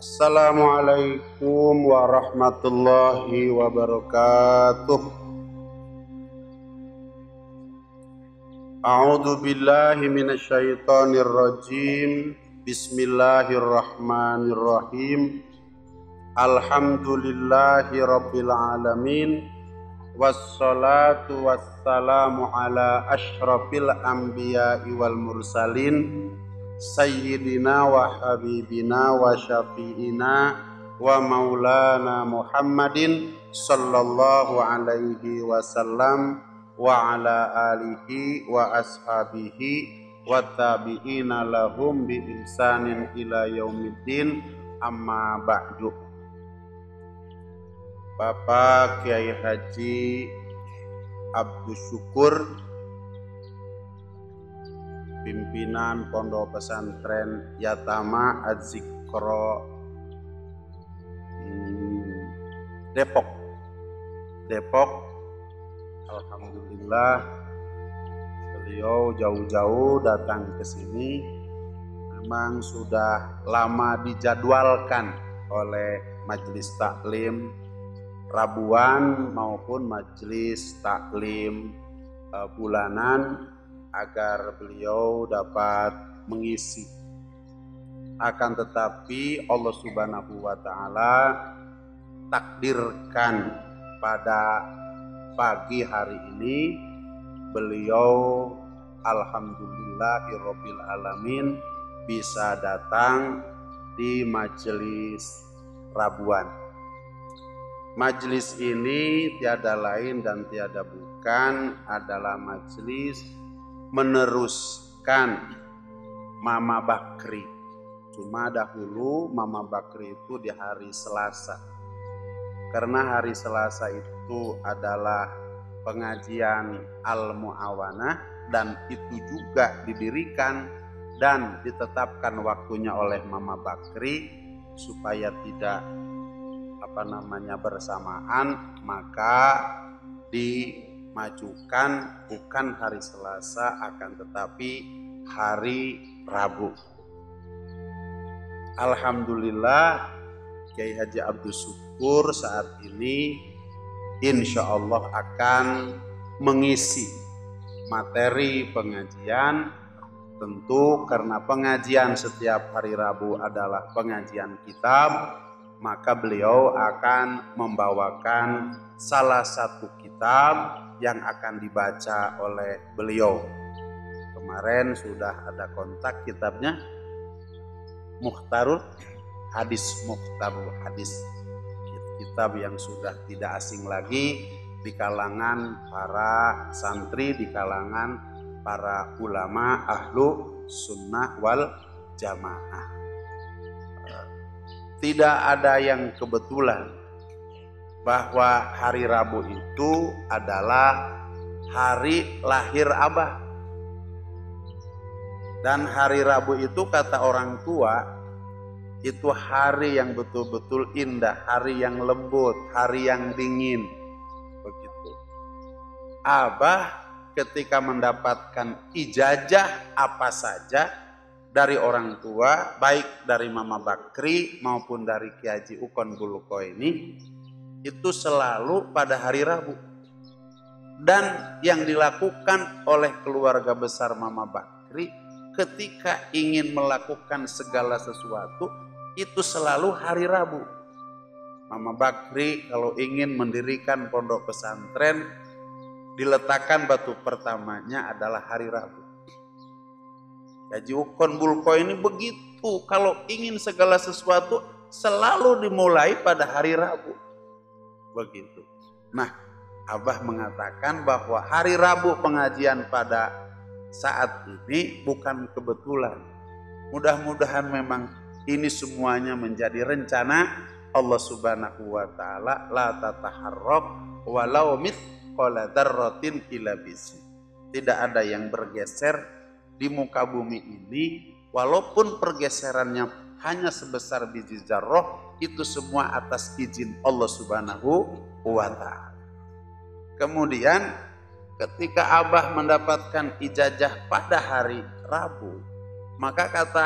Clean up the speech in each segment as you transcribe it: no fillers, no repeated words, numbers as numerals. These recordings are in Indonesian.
Assalamualaikum warahmatullahi wabarakatuh. A'udzu billahi minasyaitonir rajim. Bismillahirrahmanirrahim. Alhamdulillahi rabbil alamin. Wassalatu wassalamu ala asyrafil anbiya'i wal mursalin Sayyidina wa habibina wa syafi'ina wa maulana Muhammadin sallallahu alaihi wasallam wa ala alihi wa ashabihi wa tabi'ina lahum bi ihsanin ila yaumiddin, amma ba'du. Bapak Kiai Haji Abdus Syukur, pimpinan Pondok Pesantren Yatama Az-Zikra Depok. Alhamdulillah, beliau jauh-jauh datang ke sini. Memang sudah lama dijadwalkan oleh majelis taklim Rabuan maupun majelis taklim bulanan agar beliau dapat mengisi. Akan tetapi Allah Subhanahu wa taala takdirkan pada pagi hari ini beliau alhamdulillahirabbil alamin bisa datang di majelis Rabuan. Majelis ini tiada lain dan tiada bukan adalah majelis meneruskan Mama Bakri. Cuma dahulu Mama Bakri itu di hari Selasa. Karena hari Selasa itu adalah pengajian Al-Mu'awanah dan itu juga didirikan dan ditetapkan waktunya oleh Mama Bakri supaya tidak bersamaan, maka dimajukan bukan hari Selasa akan tetapi hari Rabu. Alhamdulillah, Kiai Haji Abdus Syukur saat ini insya Allah akan mengisi materi pengajian. Tentu karena pengajian setiap hari Rabu adalah pengajian kitab, maka beliau akan membawakan salah satu kitab yang akan dibaca oleh beliau. Kemarin sudah ada kontak kitabnya, Mukhtarul Hadis, kitab yang sudah tidak asing lagi di kalangan para santri, di kalangan para ulama ahlu sunnah wal jamaah. Tidak ada yang kebetulan bahwa hari Rabu itu adalah hari lahir Abah. Dan hari Rabu itu kata orang tua itu hari yang betul-betul indah, hari yang lembut, hari yang dingin. Begitu. Abah ketika mendapatkan ijazah apa saja dari orang tua, baik dari Mama Bakri maupun dari Kiai Haji Ukon Buluko ini, itu selalu pada hari Rabu. Dan yang dilakukan oleh keluarga besar Mama Bakri ketika ingin melakukan segala sesuatu, itu selalu hari Rabu. Mama Bakri kalau ingin mendirikan pondok pesantren, diletakkan batu pertamanya adalah hari Rabu. Haji Ukon Bulko ini begitu, kalau ingin segala sesuatu selalu dimulai pada hari Rabu. Begitu. Nah, Abah mengatakan bahwa hari Rabu pengajian pada saat ini bukan kebetulan. Mudah-mudahan memang ini semuanya menjadi rencana Allah Subhanahu wa taala, la tataharrab walau mithqala dzarratin ila bisi. Tidak ada yang bergeser di muka bumi ini, walaupun pergeserannya hanya sebesar biji zarrah, itu semua atas izin Allah Subhanahu wa ta'ala. Kemudian ketika Abah mendapatkan ijazah pada hari Rabu, maka kata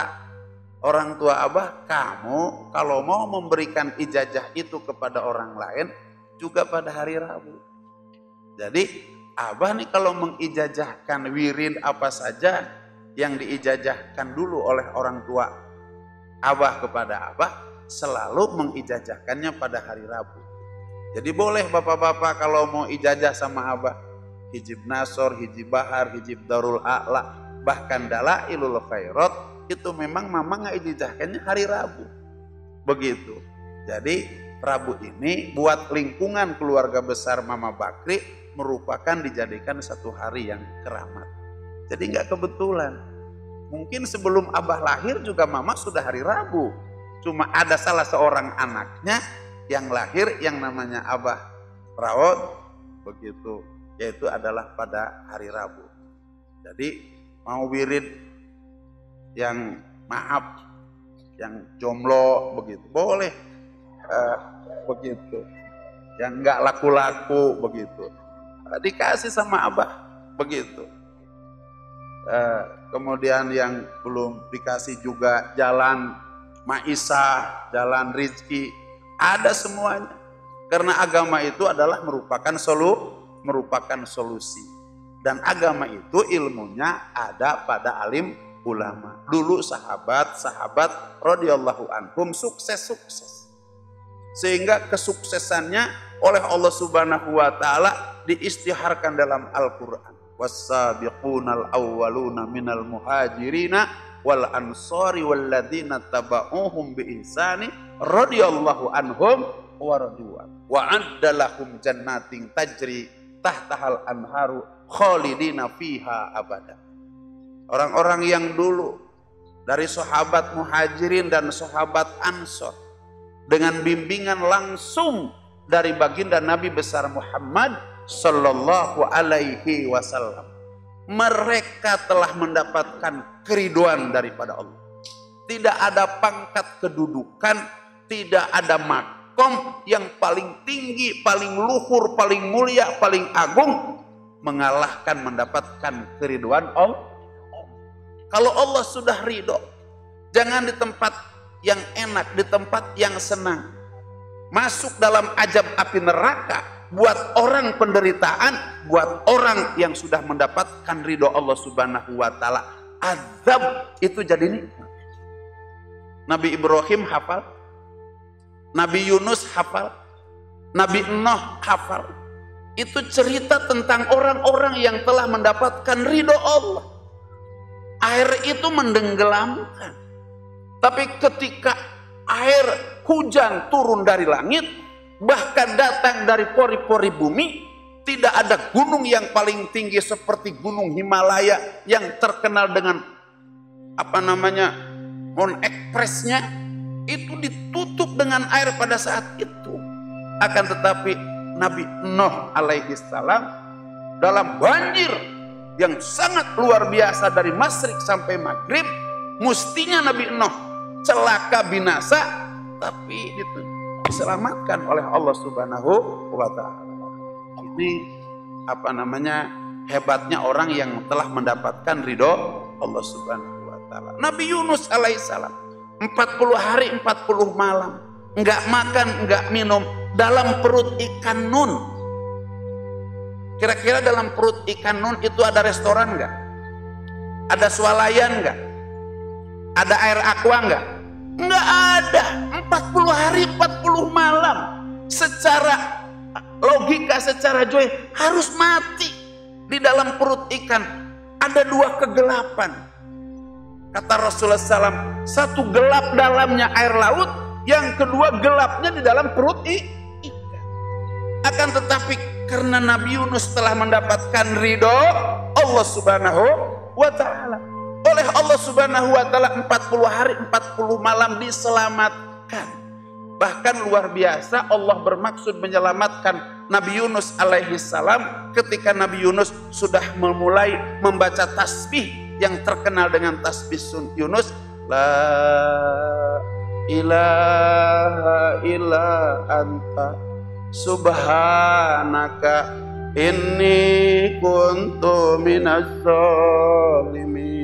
Orang tua Abah, kamu kalau mau memberikan ijazah itu kepada orang lain juga pada hari Rabu. Jadi Abah nih kalau mengijazahkan wirid apa saja yang diijazahkan dulu oleh orang tua Abah kepada Abah, selalu mengijazahkannya pada hari Rabu. Jadi boleh bapak-bapak kalau mau ijazah sama Abah, hijib Nasor, hijib Bahar, hijib Darul A'la, bahkan Dalailul Khairat, itu memang mama ngijazahkannya hari Rabu. Begitu. Jadi Rabu ini buat lingkungan keluarga besar Mama Bakri merupakan dijadikan satu hari yang keramat. Jadi nggak kebetulan. Mungkin sebelum Abah lahir juga Mama sudah hari Rabu. Cuma ada salah seorang anaknya yang lahir yang namanya Abah Rawod, begitu, yaitu adalah pada hari Rabu. Jadi mau wirid yang maaf, yang jomblo begitu boleh, begitu, yang nggak laku-laku begitu, dikasih sama Abah begitu. Kemudian yang belum dikasih juga jalan maisah, jalan rizki, ada semuanya. Karena agama itu adalah merupakan solusi. Dan agama itu ilmunya ada pada alim ulama. Dulu sahabat radhiyallahu anhum sukses. Sehingga kesuksesannya oleh Allah Subhanahu wa taala diistiharkan dalam Al-Qur'an. Was-sabiqunal awwaluna minal muhajirina wal ansari walladzina tabauhum bi ihsani radhiyallahu anhum wa radwan wa addalahum jannatin tajri tahtahal anharu khalidina fiha abada. Orang-orang yang dulu dari sahabat muhajirin dan sahabat ansor dengan bimbingan langsung dari baginda Nabi besar Muhammad sallallahu alaihi wasallam, mereka telah mendapatkan keriduan daripada Allah. Tidak ada pangkat kedudukan, tidak ada makom yang paling tinggi, paling luhur, paling mulia, paling agung mengalahkan mendapatkan keriduan Allah. Kalau Allah sudah ridho, jangan di tempat yang enak, di tempat yang senang. Masuk dalam azab api neraka buat orang penderitaan, buat orang yang sudah mendapatkan ridho Allah Subhanahu wa taala. Azab itu jadi nikmat. Nabi Ibrahim hafal, Nabi Yunus hafal, Nabi Nuh hafal. Itu cerita tentang orang-orang yang telah mendapatkan ridho Allah. Air itu mendenggelamkan. Tapi ketika air hujan turun dari langit, bahkan datang dari pori-pori bumi, tidak ada gunung yang paling tinggi seperti gunung Himalaya yang terkenal dengan Mount Everest-nya, itu ditutup dengan air pada saat itu. Akan tetapi Nabi Nuh alaihi salam dalam banjir yang sangat luar biasa dari masyrik sampai maghrib, mestinya Nabi Nuh celaka binasa, tapi diselamatkan oleh Allah Subhanahu wa taala. Ini hebatnya orang yang telah mendapatkan ridho Allah Subhanahu wa taala. Nabi Yunus alaihissalam 40 hari 40 malam enggak makan, enggak minum dalam perut ikan nun. Kira-kira dalam perut ikan nun itu ada restoran enggak? Ada swalayan enggak? Ada air aqua enggak? Enggak ada. 40 hari 40 malam. Secara logika, secara joy harus mati di dalam perut ikan. Ada dua kegelapan. Kata Rasulullah SAW, satu gelap dalamnya air laut, yang kedua gelapnya di dalam perut ikan. Akan tetapi karena Nabi Yunus telah mendapatkan ridho Allah Subhanahu wa ta'ala, oleh Allah Subhanahu wa ta'ala 40 hari 40 malam diselamatkan. Bahkan luar biasa, Allah bermaksud menyelamatkan Nabi Yunus alaihi salam ketika Nabi Yunus sudah memulai membaca tasbih yang terkenal dengan tasbih Yunus, la ilaha illa anta subhanaka inni kuntu minaz zalimin.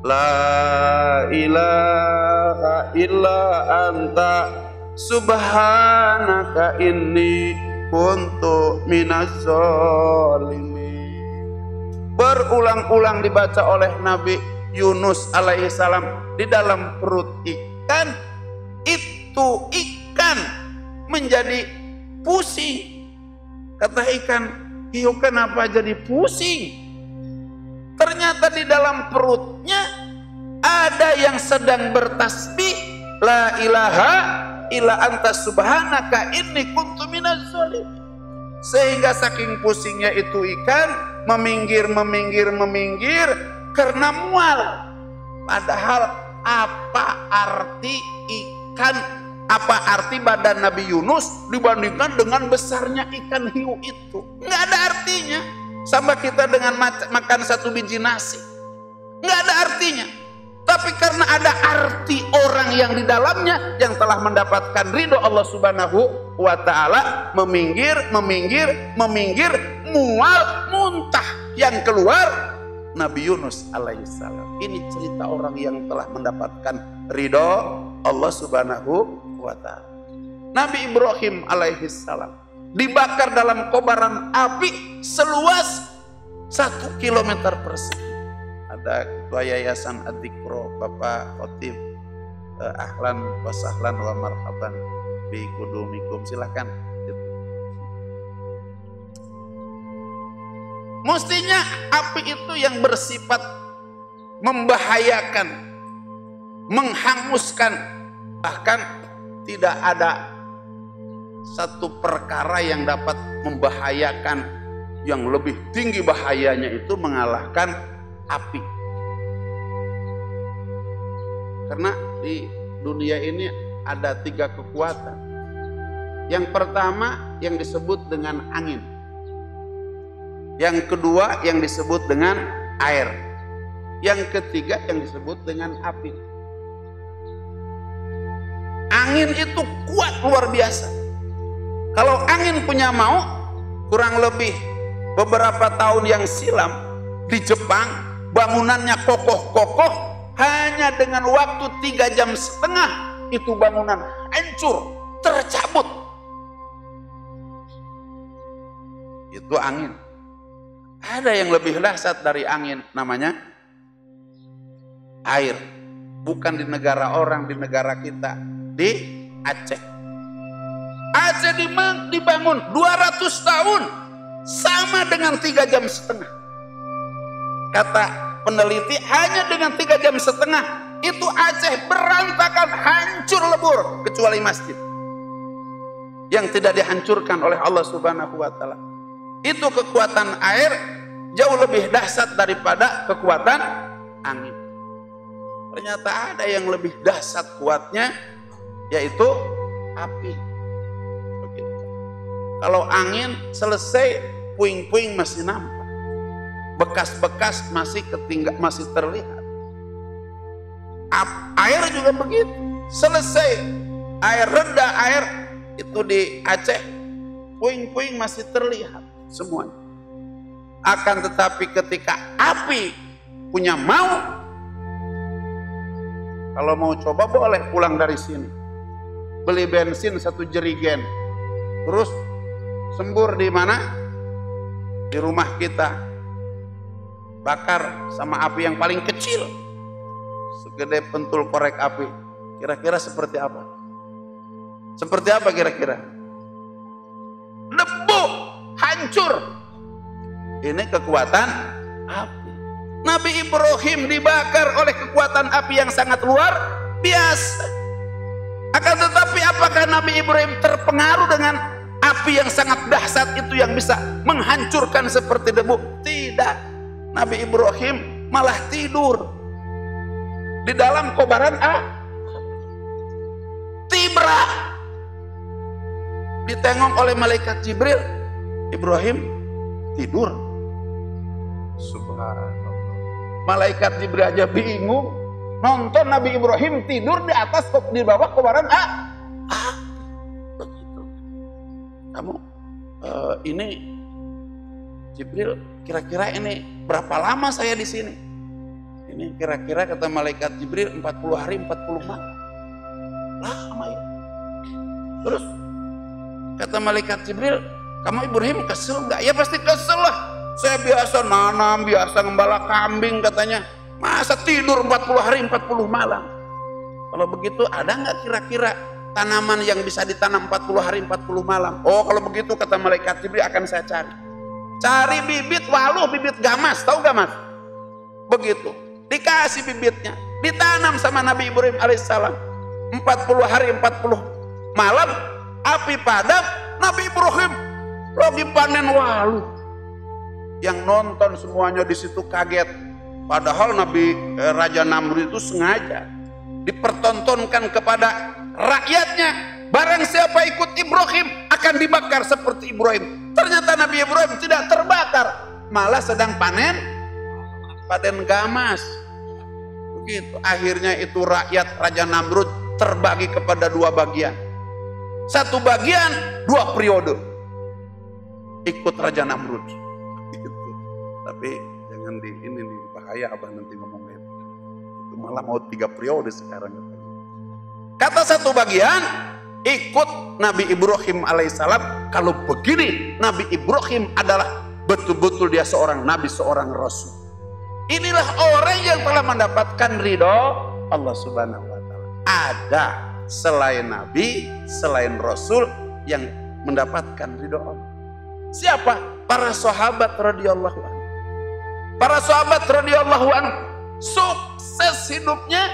La ilaha illa anta subhanaka inni kuntu minaz zalimin. Berulang-ulang dibaca oleh Nabi Yunus alaihissalam di dalam perut ikan. Itu ikan menjadi pusing. Kata ikan, hiu kenapa jadi pusing? Ternyata di dalam perutnya ada yang sedang bertasbih, la ilaha illa anta subhanaka inni kuntu minaz zalimin. Sehingga saking pusingnya itu ikan meminggir karena mual. Padahal apa arti ikan, apa arti badan Nabi Yunus dibandingkan dengan besarnya ikan hiu itu? Nggak ada artinya. Sama kita dengan makan satu biji nasi, nggak ada artinya. Tapi karena ada arti orang yang di dalamnya yang telah mendapatkan ridho Allah Subhanahu wa Ta'ala, meminggir, mual, muntah, yang keluar Nabi Yunus alaihissalam. Ini cerita orang yang telah mendapatkan ridho Allah Subhanahu wa Ta'ala. Nabi Ibrahim alaihissalam dibakar dalam kobaran api seluas 1 kilometer persegi. Ada ketua yayasan Adzikro Bapak Khotib, ahlan wa sahlan wa marhaban bi kudumikum, silahkan. Mestinya api itu yang bersifat membahayakan, menghanguskan, bahkan tidak ada satu perkara yang dapat membahayakan yang lebih tinggi bahayanya itu mengalahkan api. Karena di dunia ini ada 3 kekuatan. Yang pertama yang disebut dengan angin. Yang kedua yang disebut dengan air. Yang ketiga yang disebut dengan api. Angin itu kuat luar biasa. Kalau angin punya mau, kurang lebih beberapa tahun yang silam di Jepang bangunannya kokoh-kokoh, hanya dengan waktu 3,5 jam itu bangunan hancur, tercabut. Itu angin. Ada yang lebih dahsyat dari angin, namanya air. Bukan di negara orang, di negara kita, di Aceh. Aceh dibangun 200 tahun sama dengan 3,5 jam. Kata peneliti hanya dengan 3,5 jam itu Aceh berantakan, hancur lebur, kecuali masjid yang tidak dihancurkan oleh Allah Subhanahu wa Ta'ala. Itu kekuatan air jauh lebih dahsyat daripada kekuatan angin. Ternyata ada yang lebih dahsyat kuatnya, yaitu api. Kalau angin selesai, puing-puing masih nampak, bekas-bekas masih masih terlihat. Air juga begitu. Selesai air reda, air itu di Aceh, puing-puing masih terlihat semuanya. Akan tetapi ketika api punya mau, kalau mau coba boleh pulang dari sini, beli bensin 1 jerigen, terus sembur di mana? Di rumah kita. Bakar sama api yang paling kecil, segede pentul korek api. Kira-kira seperti apa? Seperti apa kira-kira? Debu, hancur. Ini kekuatan api. Nabi Ibrahim dibakar oleh kekuatan api yang sangat luar biasa. Akan tetapi apakah Nabi Ibrahim terpengaruh dengan api yang sangat dahsyat itu yang bisa menghancurkan seperti debu? Tidak. Nabi Ibrahim malah tidur di dalam kobaran api. Tiba ditengok oleh malaikat Jibril, Ibrahim tidur. Subhanallah. Malaikat Jibril aja bingung nonton Nabi Ibrahim tidur di atas, di bawah kobaran api. Begitu. Kamu ini Jibril, kira-kira ini berapa lama saya di sini? Ini kira-kira kata malaikat Jibril 40 hari 40 malam. Lama ya. Terus kata malaikat Jibril, kamu Ibrahim kesel nggak? Ya pasti kesel lah. Saya biasa nanam, biasa ngembala kambing katanya. Masa tidur 40 hari 40 malam? Kalau begitu ada nggak kira-kira tanaman yang bisa ditanam 40 hari 40 malam? Oh kalau begitu kata malaikat Jibril akan saya cari. Cari bibit waluh, bibit gamas, tahu gamas? Begitu. Dikasih bibitnya, ditanam sama Nabi Ibrahim alaihissalam. 40 hari 40 malam, api padam, Nabi Ibrahim lagi panen walu. Yang nonton semuanya di situ kaget. Padahal Raja Namrud itu sengaja dipertontonkan kepada rakyatnya. Barang siapa ikut Ibrahim akan dibakar seperti Ibrahim. Ternyata Nabi Ibrahim tidak terbakar, malah sedang panen gamas. Begitu. Akhirnya itu rakyat Raja Namrud terbagi kepada dua bagian. Satu bagian 2 periode ikut Raja Namrud. Gitu. Tapi jangan ini bahaya abah nanti ngomong itu. Itu malah mau 3 periode sekarang. Kata satu bagian ikut Nabi Ibrahim alaihissalam. Kalau begini Nabi Ibrahim adalah betul-betul dia seorang nabi, seorang rasul. Inilah orang yang telah mendapatkan ridho Allah Subhanahu wa Ta'ala. Ada selain nabi, selain rasul yang mendapatkan ridho Allah. Siapa? Para sahabat radhiyallahu anhu. Para sahabat radhiyallahu anhu sukses hidupnya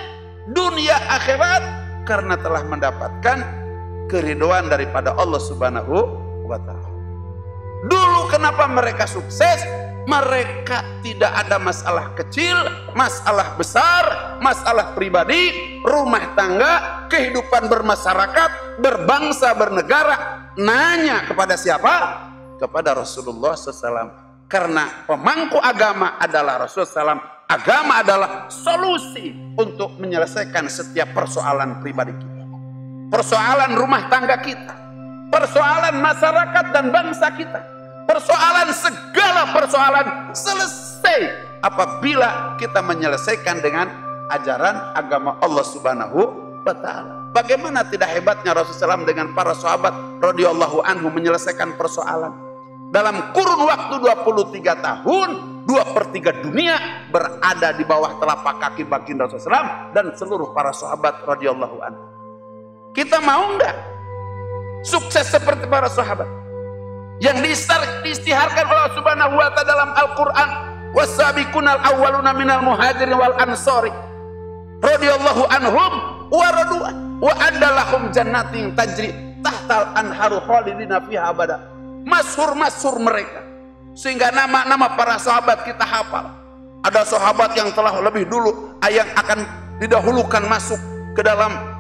dunia akhirat karena telah mendapatkan keridhoan daripada Allah Subhanahu wa Ta'ala. Dulu kenapa mereka sukses? Mereka tidak ada masalah kecil, masalah besar, masalah pribadi, rumah tangga, kehidupan bermasyarakat, berbangsa, bernegara. Nanya kepada siapa? Kepada Rasulullah SAW. Karena pemangku agama adalah Rasulullah SAW. Agama adalah solusi untuk menyelesaikan setiap persoalan pribadi kita. Persoalan rumah tangga kita. Persoalan masyarakat dan bangsa kita. Persoalan segala persoalan selesai apabila kita menyelesaikan dengan ajaran agama Allah Subhanahu wa Ta'ala. Bagaimana tidak hebatnya Rasulullah SAW dengan para sahabat radhiyallahu anhu menyelesaikan persoalan. Dalam kurun waktu 23 tahun, 2/3 dunia berada di bawah telapak kaki baginda Rasulullah SAW dan seluruh para sahabat radhiyallahu anhu. Kita mau enggak sukses seperti para sahabat? Yang diistiharkan Allah Subhanahu wa Ta'ala dalam Al-Quran, wasabiqunal awwaluna minal muhajirin wal ansori radhiyallahu anhum wa radu'an wa adalahum jannatin tajri tahtal anharu khalidina fiha abada. Masyhur mereka sehingga nama-nama para sahabat kita hafal. Ada sahabat yang telah lebih dulu yang akan didahulukan masuk ke dalam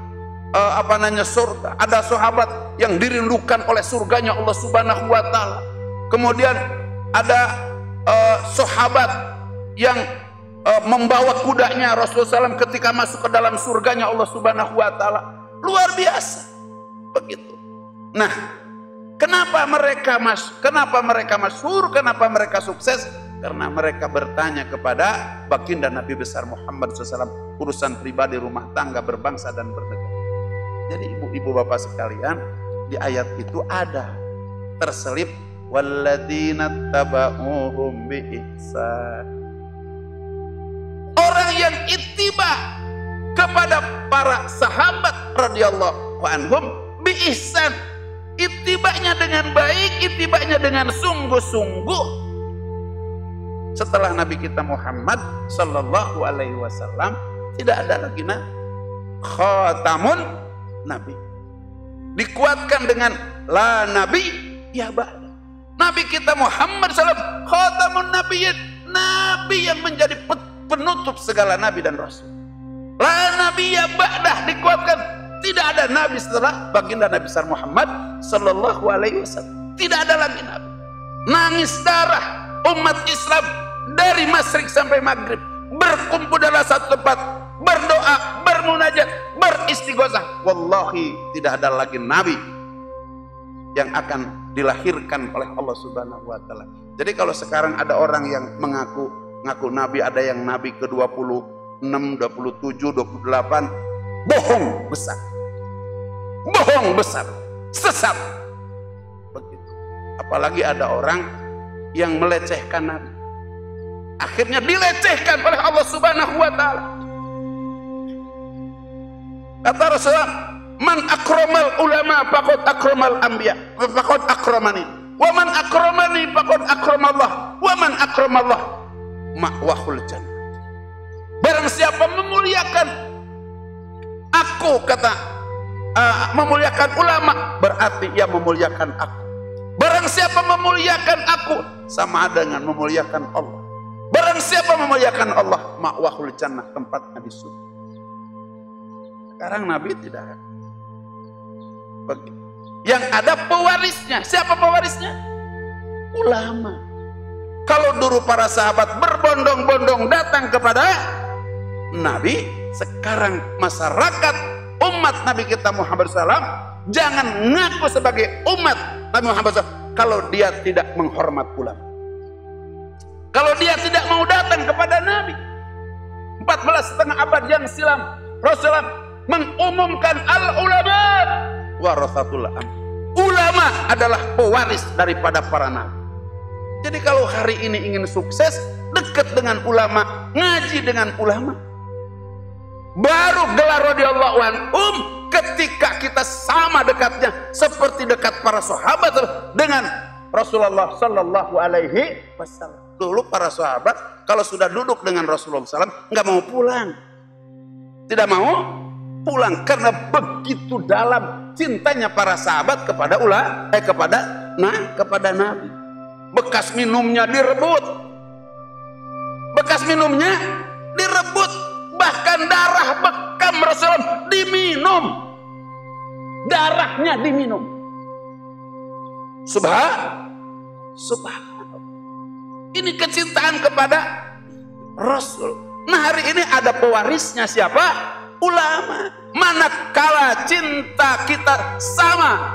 surga. Ada sahabat yang dirindukan oleh surganya Allah Subhanahu wa Ta'ala. Kemudian ada sahabat yang membawa kudanya Rasulullah SAW ketika masuk ke dalam surganya Allah Subhanahu wa Ta'ala. Luar biasa. Begitu. Nah, kenapa mereka masyhur, kenapa mereka sukses? Karena mereka bertanya kepada baginda Nabi besar Muhammad SAW urusan pribadi, rumah tangga, berbangsa dan bernegara. Jadi ibu-ibu bapak sekalian, di ayat itu ada terselip walladzina tabauhum biihsan. Orang yang ittiba kepada para sahabat radhiyallahu anhum biihsan. Ittibanya dengan baik, ittibanya dengan sungguh-sungguh. Setelah Nabi kita Muhammad sallallahu alaihi wasallam tidak ada lagi khatamun Nabi. Dikuatkan dengan la nabi ya ba'da. Nabi kita Muhammad SAW khatamun nabiyyin, nabi yang menjadi penutup segala nabi dan rasul. La nabi ya ba'da, dikuatkan tidak ada nabi setelah baginda Nabi besar Muhammad sallallahu alaihi wasallam. Tidak ada lagi nabi. Nangis darah umat Islam dari masyrik sampai maghrib berkumpul dalam satu tempat, berdoa, bermunajat, beristighosah. Wallahi tidak ada lagi nabi yang akan dilahirkan oleh Allah Subhanahu wa Ta'ala. Jadi kalau sekarang ada orang yang mengaku ngaku nabi, ada yang nabi ke-26, 27, 28. Bohong besar. Bohong besar. Sesat. Begitu. Apalagi ada orang yang melecehkan nabi. Akhirnya dilecehkan oleh Allah Subhanahu wa taala. Kata Rasulullah, "Man akramal ulama faqad akramal anbiya, faqad akramani. Wa man akramani faqad akramallah. Wa man akramallah ma'wahul jannah." Barang siapa memuliakan aku, kata memuliakan ulama, berarti ia memuliakan aku. Barang siapa memuliakan aku, sama dengan memuliakan Allah. Barang siapa memuliakan Allah, ma'wahul jannah, tempatnya di surga. Sekarang Nabi tidak ada. Yang ada pewarisnya. Siapa pewarisnya? Ulama. Kalau dulu para sahabat berbondong-bondong datang kepada Nabi, sekarang masyarakat umat Nabi kita Muhammad SAW jangan ngaku sebagai umat Nabi Muhammad SAW kalau dia tidak menghormat ulama. Kalau dia tidak mau datang kepada Nabi. 14,5 abad yang silam Rasulullah mengumumkan al-ulama warasatul anbiya. Ulama adalah pewaris daripada para nabi. Jadi kalau hari ini ingin sukses, dekat dengan ulama, ngaji dengan ulama. Baru gelar radhiyallahu anhum ketika kita sama dekatnya seperti dekat para sahabat dengan Rasulullah sallallahu alaihi wasallam. Dulu para sahabat kalau sudah duduk dengan Rasulullah SAW nggak mau pulang, tidak mau pulang karena begitu dalam cintanya para sahabat kepada kepada Nabi. Bekas minumnya direbut, bahkan darah bekam Rasulullah diminum, darahnya diminum. Subhanallah. Ini kecintaan kepada Rasul. Nah, hari ini ada pewarisnya siapa? Ulama. Manakala cinta kita sama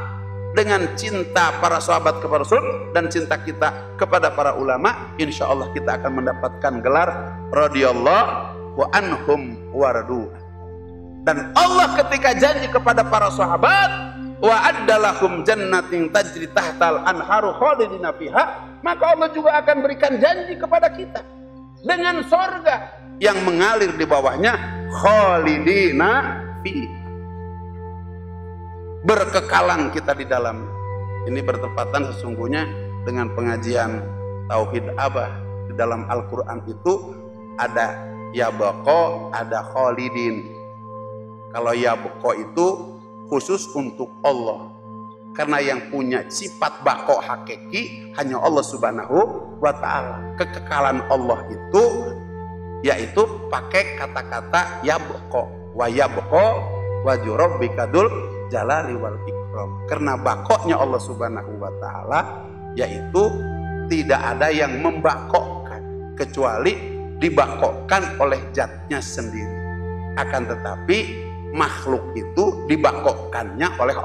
dengan cinta para sahabat kepada Rasul dan cinta kita kepada para ulama, insya Allah kita akan mendapatkan gelar radhiyallahu anhum waradu. Dan Allah ketika janji kepada para sahabat, wa addalahum jannatin tajri tahtal anharu khalidina fiha, maka Allah juga akan berikan janji kepada kita dengan sorga yang mengalir di bawahnya khalidina fiha, berkekalan kita di dalam. Ini bertepatan sesungguhnya dengan pengajian Tauhid Abah. Di dalam Al-Quran itu ada yabqa, ada khalidin. Kalau yabqa itu khusus untuk Allah, karena yang punya sifat bako hakiki hanya Allah Subhanahu wa ta'ala. Kekekalan Allah itu yaitu pakai kata-kata yabqa wa yabqa wa rabbikadul jalali wal ikram. Karena bakoknya Allah Subhanahu wa ta'ala yaitu tidak ada yang membakokkan kecuali dibakokkan oleh zatnya sendiri. Akan tetapi makhluk itu dibakokkannya oleh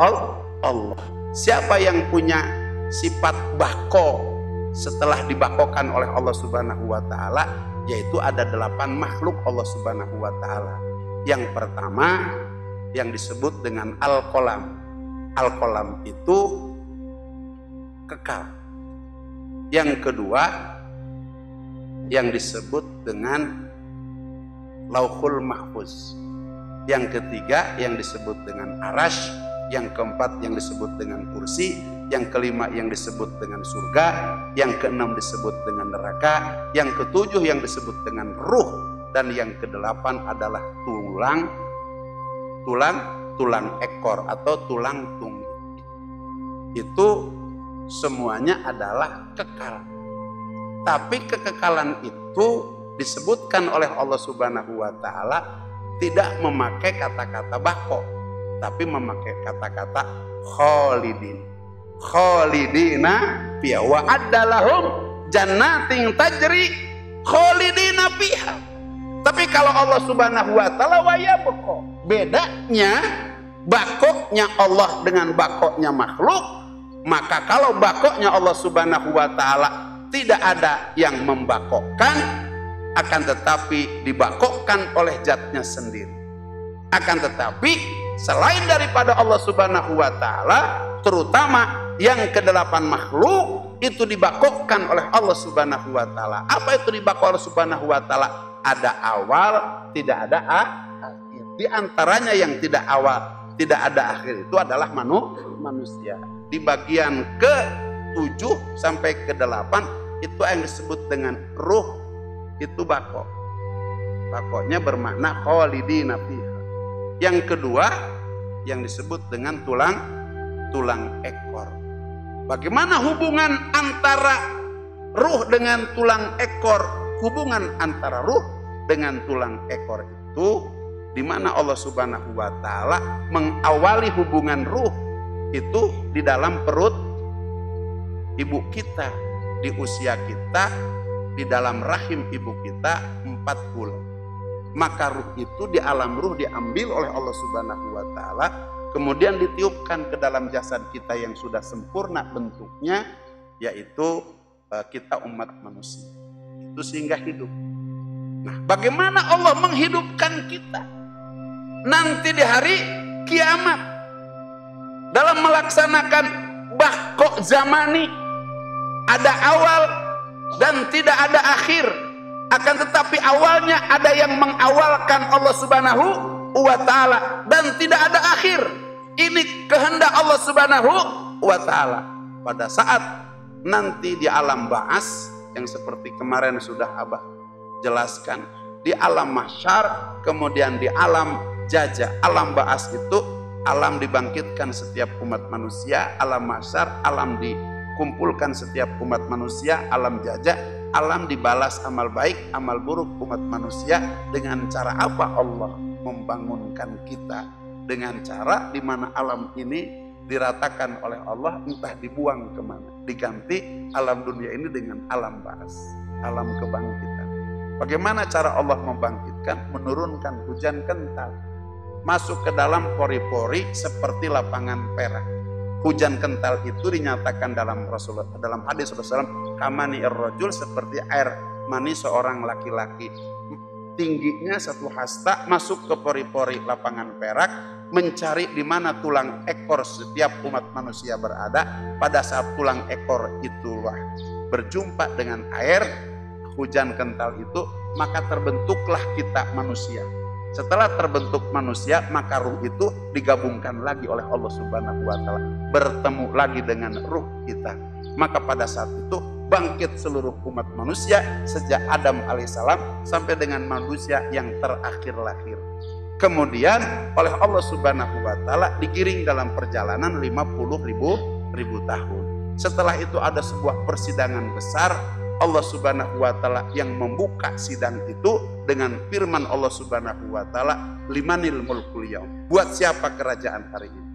Allah. Siapa yang punya sifat bako setelah dibakokkan oleh Allah Subhanahu wa ta'ala, yaitu ada 8 makhluk Allah Subhanahu wa ta'ala. Yang pertama yang disebut dengan al-qalam. Al-qalam itu kekal. Yang kedua yang disebut dengan lauhul mahfuz. Yang ketiga yang disebut dengan arash, yang keempat yang disebut dengan kursi, yang kelima yang disebut dengan surga, yang keenam disebut dengan neraka, yang ketujuh yang disebut dengan ruh, dan yang kedelapan adalah tulang ekor atau tulang tumbuh. Itu semuanya adalah kekal. Tapi kekekalan itu disebutkan oleh Allah Subhanahu wa ta'ala tidak memakai kata-kata bako, tapi memakai kata-kata khalidina fiha wa addalahum jannatin tajri khalidina fiha. Tapi kalau Allah Subhanahu wa ta'ala wa yabqa, bedanya bakoknya Allah dengan bakoknya makhluk. Maka kalau bakoknya Allah Subhanahu wa ta'ala tidak ada yang membakokkan, akan tetapi dibakokkan oleh zatnya sendiri. Akan tetapi selain daripada Allah Subhanahu wa Ta'ala, terutama yang kedelapan makhluk itu dibakokkan oleh Allah Subhanahu wa Ta'ala. Apa itu dibakok Allah Subhanahu wa Ta'ala? Ada awal, tidak ada akhir. Di antaranya yang tidak awal, tidak ada akhir itu adalah manusia. Di bagian ke-7 sampai ke-8 itu yang disebut dengan ruh, itu bakok. Bakoknya bermakna khalidina fiha. Yang kedua yang disebut dengan tulang ekor. Bagaimana hubungan antara ruh dengan tulang ekor? Hubungan antara ruh dengan tulang ekor itu di mana Allah Subhanahu wa Ta'ala mengawali hubungan ruh itu di dalam perut ibu kita, di usia kita, di dalam rahim ibu kita 4 bulan. Maka ruh itu di alam ruh diambil oleh Allah Subhanahu wa Ta'ala, kemudian ditiupkan ke dalam jasad kita yang sudah sempurna bentuknya, yaitu kita umat manusia. Itu sehingga hidup. Nah, bagaimana Allah menghidupkan kita nanti di hari kiamat dalam melaksanakan bakok zamani? Ada awal dan tidak ada akhir. Akan tetapi awalnya ada yang mengawalkan Allah Subhanahu wa Ta'ala dan tidak ada akhir. Ini kehendak Allah Subhanahu wa Ta'ala. Pada saat nanti di alam ba'as yang seperti kemarin sudah Abah jelaskan, di alam mahsyar, kemudian di alam jajah. Alam ba'as itu alam dibangkitkan setiap umat manusia, alam mahsyar alam dikumpulkan setiap umat manusia, alam jajah alam dibalas amal baik, amal buruk umat manusia. Dengan cara apa Allah membangunkan kita? Dengan cara di mana alam ini diratakan oleh Allah, entah dibuang kemana, diganti alam dunia ini dengan alam ba'as, alam kebangkitan. Bagaimana cara Allah membangkitkan? Menurunkan hujan kental masuk ke dalam pori-pori seperti lapangan perak. Hujan kental itu dinyatakan dalam hadis Rasulullah SAW, kamani ar-rajul, seperti air mani seorang laki-laki. Tingginya 1 hasta, masuk ke pori-pori lapangan perak, mencari di mana tulang ekor setiap umat manusia berada. Pada saat tulang ekor itulah berjumpa dengan air hujan kental itu, maka terbentuklah kita manusia. Setelah terbentuk manusia, maka ruh itu digabungkan lagi oleh Allah Subhanahu wa Ta'ala, bertemu lagi dengan ruh kita. Maka pada saat itu bangkit seluruh umat manusia sejak Adam alaihissalam sampai dengan manusia yang terakhir lahir. Kemudian oleh Allah Subhanahu wa Ta'ala digiring dalam perjalanan 50.000 tahun. Setelah itu ada sebuah persidangan besar. Allah Subhanahu wa Ta'ala yang membuka sidang itu dengan firman Allah Subhanahu wa Ta'ala, limanil mulkul yaum, buat siapa kerajaan hari ini?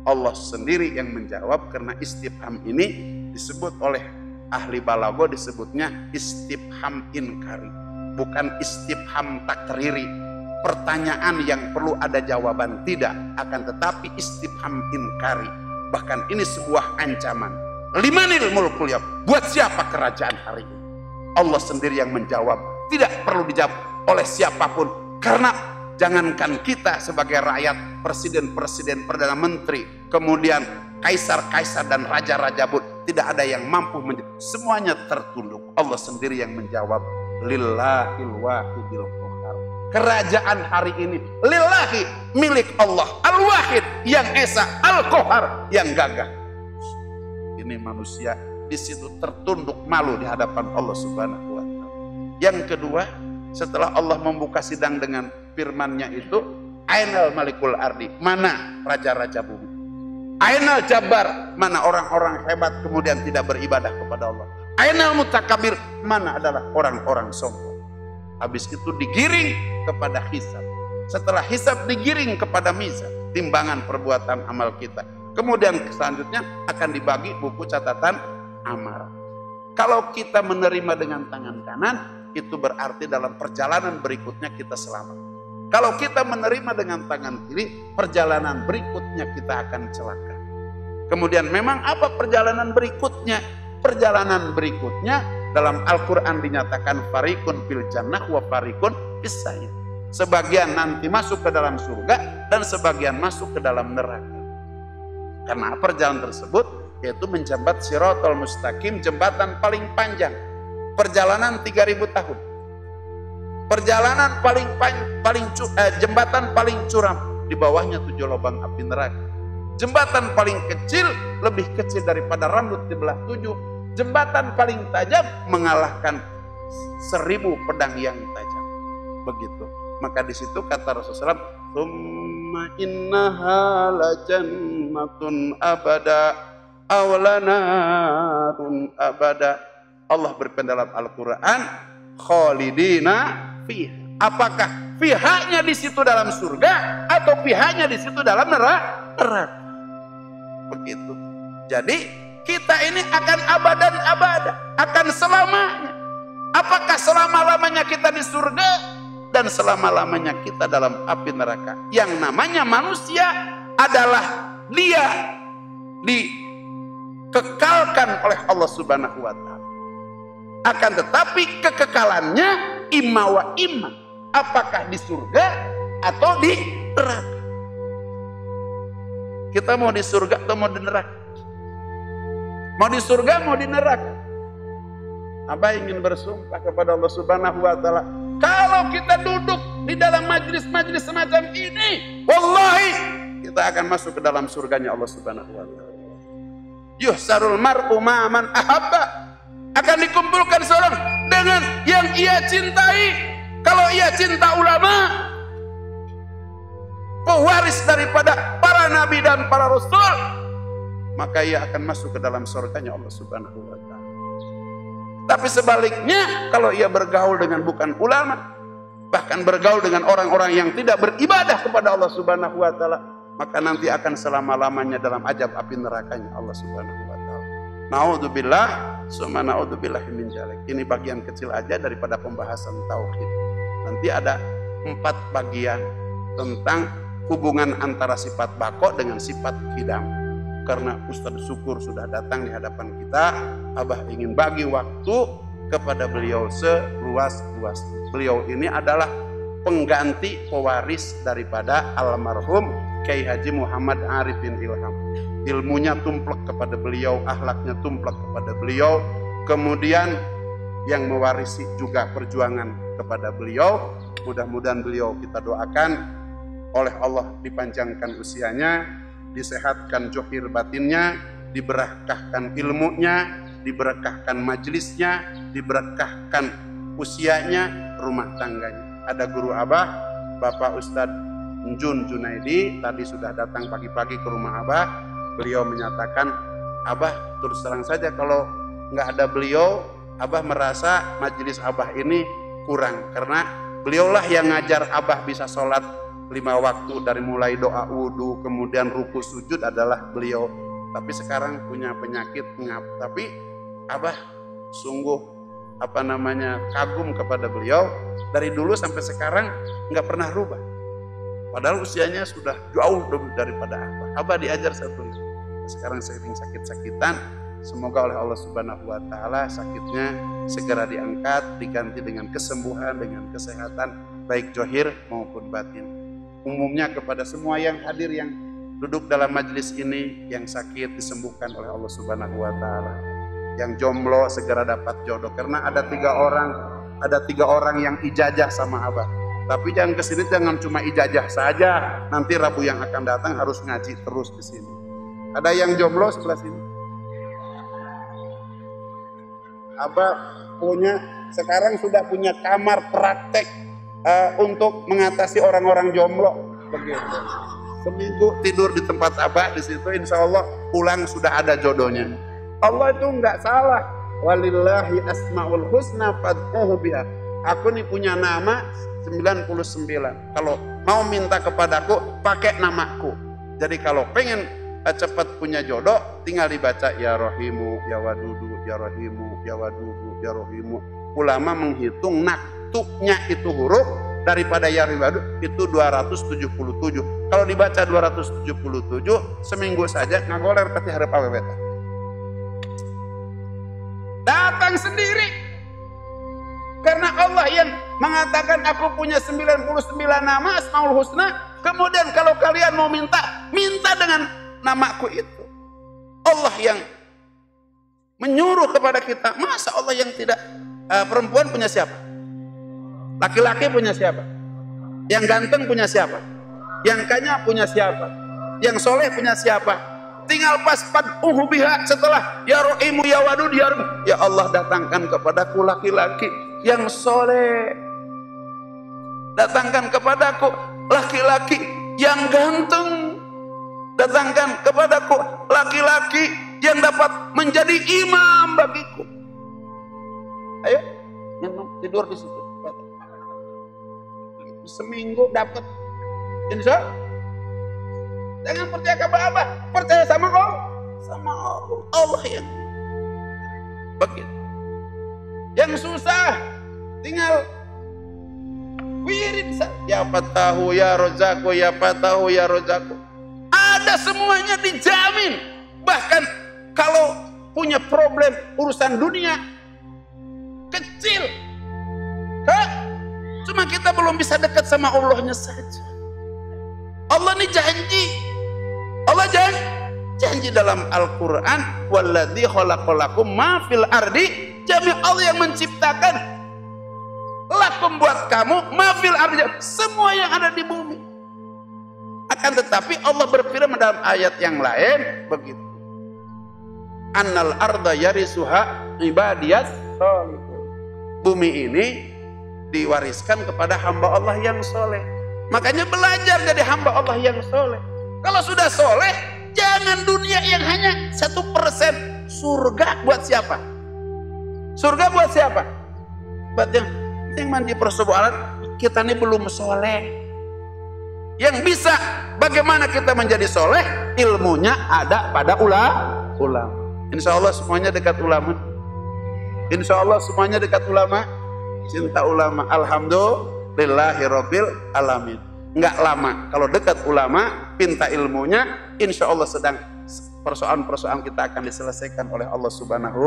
Allah sendiri yang menjawab, karena istifham ini disebut oleh ahli balago, disebutnya istifham inkari, bukan istifham takriri, pertanyaan yang perlu ada jawaban, tidak, akan tetapi istifham inkari. Bahkan ini sebuah ancaman. Limanil mulkul yaum, buat siapa kerajaan hari ini? Allah sendiri yang menjawab, tidak perlu dijawab oleh siapapun. Karena jangankan kita sebagai rakyat, presiden-presiden, perdana menteri, kemudian kaisar-kaisar dan raja-raja pun tidak ada yang mampu menjawab. Semuanya tertunduk. Allah sendiri yang menjawab, lillahil wahidil qahhar. Kerajaan hari ini lillahi, milik Allah, al-wahid, yang esa, al-qahhar, yang gagah. Ini manusia di situ tertunduk malu di hadapan Allah Subhanahu wa Ta'ala. Yang kedua, setelah Allah membuka sidang dengan firman-Nya itu, ainal malikul ardi, mana raja-raja bumi? Ainal jabbar, mana orang-orang hebat kemudian tidak beribadah kepada Allah? Ainal mutakabir, mana adalah orang-orang sombong? Habis itu digiring kepada hisab. Setelah hisab digiring kepada mizan, timbangan perbuatan amal kita. Kemudian selanjutnya akan dibagi buku catatan amal. Kalau kita menerima dengan tangan kanan, itu berarti dalam perjalanan berikutnya kita selamat. Kalau kita menerima dengan tangan kiri, perjalanan berikutnya kita akan celaka. Kemudian memang apa perjalanan berikutnya? Perjalanan berikutnya Dalam Al-Quran dinyatakan farikun fil jannah wa farikun fis sa'ir. Sebagian nanti masuk ke dalam surga dan sebagian masuk ke dalam neraka. Karena perjalanan tersebut yaitu menjembat Shiratal Mustaqim, jembatan paling panjang. Perjalanan 3000 tahun. Perjalanan jembatan paling curam, di bawahnya 7 lubang api neraka. Jembatan paling kecil, lebih kecil daripada rambut dibelah 7. Jembatan paling tajam mengalahkan 1000 pedang yang tajam. Begitu. Maka di situ kata Rasulullah, "Tsumma innaha lajannatun abada awlanatun abada." Allah berfirman dalam Al-Quran, "Khalidina fiha." Apakah pihaknya di situ dalam surga atau pihaknya di situ dalam neraka? Begitu. Jadi kita ini akan abadan abada, akan selamanya. Apakah selama-lamanya kita di surga dan selama-lamanya kita dalam api neraka? Yang namanya manusia adalah dia dikekalkan oleh Allah Subhanahu wa Ta'ala. Akan tetapi kekekalannya imma wa imma. Apakah di surga atau di neraka? Kita mau di surga atau mau di neraka? Mau di surga, mau di neraka? Abah ingin bersumpah kepada Allah Subhanahu wa Ta'ala, kalau kita duduk di dalam majlis-majlis semacam ini, wallahi kita akan masuk ke dalam surganya Allah Subhanahu wa Ta'ala. Yuhsarul mar'u ma'aman ahabba. Akan dikumpulkan seorang dengan yang ia cintai. Kalau ia cinta ulama, pewaris daripada para nabi dan para rasul, maka ia akan masuk ke dalam surganya Allah Subhanahu wa Ta'ala. Tapi sebaliknya, kalau ia bergaul dengan bukan ulama, bahkan bergaul dengan orang-orang yang tidak beribadah kepada Allah Subhanahu wa Ta'ala, maka nanti akan selama-lamanya dalam azab api nerakanya Allah Subhanahu wa Ta'ala. Naudzubillah, summa naudzubillah min dzalik. Ini bagian kecil aja daripada pembahasan tauhid. Nanti ada 4 bagian tentang hubungan antara sifat bako dengan sifat kidam. Karena Ustadz Syukur sudah datang di hadapan kita, Abah ingin bagi waktu kepada beliau seluas-luasnya. Beliau ini adalah pengganti pewaris daripada almarhum Kiai Haji Muhammad Arif bin Ilham. Ilmunya tumplek kepada beliau, akhlaknya tumplek kepada beliau. Kemudian yang mewarisi juga perjuangan kepada beliau. Mudah-mudahan beliau kita doakan oleh Allah dipanjangkan usianya, disehatkan johir batinnya, diberkahkan ilmunya, diberkahkan majelisnya, diberkahkan usianya, rumah tangganya. Ada guru Abah, Bapak Ustadz Jun Junaidi, tadi sudah datang pagi-pagi ke rumah Abah. Beliau menyatakan, Abah terus terang saja kalau nggak ada beliau, Abah merasa majelis Abah ini kurang. Karena beliaulah yang ngajar Abah bisa sholat 5 waktu, dari mulai doa wudhu, kemudian ruku sujud adalah beliau. Tapi sekarang punya penyakit ngap. Tapi Abah sungguh kagum kepada beliau. Dari dulu sampai sekarang nggak pernah rubah. Padahal usianya sudah jauh daripada Abah. Abah diajar satu. Sekarang sering sakit-sakitan. Semoga oleh Allah Subhanahu wa Ta'ala sakitnya segera diangkat, diganti dengan kesembuhan, dengan kesehatan, baik johir maupun batin. Umumnya kepada semua yang hadir yang duduk dalam majelis ini, yang sakit disembuhkan oleh Allah Subhanahu wa Ta'ala. Yang jomblo segera dapat jodoh. Karena ada 3 orang yang ijazah sama Abah. Tapi jangan kesini jangan cuma ijazah saja. Nanti Rabu yang akan datang harus ngaji terus di sini. Ada yang jomblo sebelah sini. Abah sekarang sudah punya kamar praktek untuk mengatasi orang-orang jomblo. Begitu. Seminggu tidur di tempat Abah di situ, insya Allah pulang sudah ada jodohnya. Allah itu nggak salah. Walillahi asmaul husna fad'uhu biha. Aku nih punya nama 99. Kalau mau minta kepadaku pakai namaku. Jadi kalau pengen cepat punya jodoh, tinggal dibaca ya Rahimu, ya Wadudu, ya Rahimu, ya Wadudu, ya Rahimu. Ulama menghitung naktuknya itu huruf daripada ya Wadudu itu 277. Kalau dibaca 277 seminggu saja ngagoler pasti harap awet. Datang sendiri Allah yang mengatakan aku punya 99 nama Asmaul Husna. Kemudian kalau kalian mau minta, minta dengan namaku itu. Allah yang menyuruh kepada kita. Masa Allah yang tidak, perempuan punya siapa? Laki-laki punya siapa? Yang ganteng punya siapa? Yang kaya punya siapa? Yang soleh punya siapa? Tinggal pas biha setelah ya rohimu ya wadud ya Allah, datangkan kepadaku laki-laki yang soleh, datangkan kepadaku laki-laki yang ganteng, datangkan kepadaku laki-laki yang dapat menjadi imam bagiku. Ayo tidur di situ, seminggu dapat, insya Allah. Jangan percaya kepada Abah, percaya sama Allah, sama Allah yang begitu. Yang susah tinggal wirid, ya Fatahu ya Rozaku, ya Fatahu ya Rozaku. Ada semuanya dijamin. Bahkan kalau punya problem urusan dunia kecil, cuma kita belum bisa dekat sama Allahnya saja. Allah ini janji, Allah janji dalam Al-Quran, walladzi khalaqalakum ma fil ardi jami'. Allah yang menciptakan lakum buat kamu ma fil ardi, semua yang ada di bumi. Akan tetapi Allah berfirman dalam ayat yang lain begitu, annal arda yarisuha ibadiyas sholihun. Bumi ini diwariskan kepada hamba Allah yang soleh. Makanya belajar jadi hamba Allah yang soleh. Kalau sudah soleh, jangan dunia yang hanya 1%. Surga buat siapa? Surga buat siapa? Buat yang mandi persoalan, kita ini belum soleh. Yang bisa bagaimana kita menjadi soleh, ilmunya ada pada ulama. Insya Allah semuanya dekat ulama. Insya Allah semuanya dekat ulama. Cinta ulama. Alhamdulillahirabbil alamin. Enggak lama kalau dekat ulama, pinta ilmunya, insya Allah sedang persoalan-persoalan kita akan diselesaikan oleh Allah Subhanahu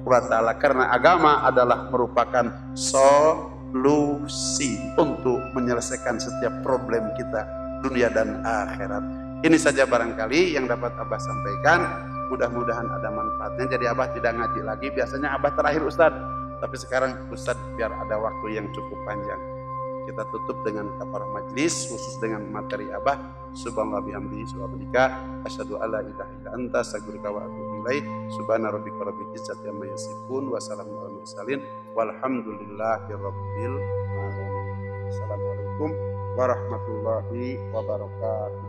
wa Ta'ala. Karena agama adalah merupakan solusi untuk menyelesaikan setiap problem kita dunia dan akhirat. Ini saja barangkali yang dapat Abah sampaikan. Mudah-mudahan ada manfaatnya. Jadi Abah tidak ngaji lagi. Biasanya Abah terakhir Ustadz, tapi sekarang Ustadz biar ada waktu yang cukup panjang. Kita tutup dengan kafarah majlis khusus dengan materi Abah. Subhanallah bihamdihi subhanallah asyhadu alla ilaha illa anta astaghfiruka wa atubu ilaik. Subhana rabbika rabbil izzati amma yasifun wa salamun alal mursalin walhamdulillahi rabbil alamin. Assalamualaikum warahmatullahi wabarakatuh.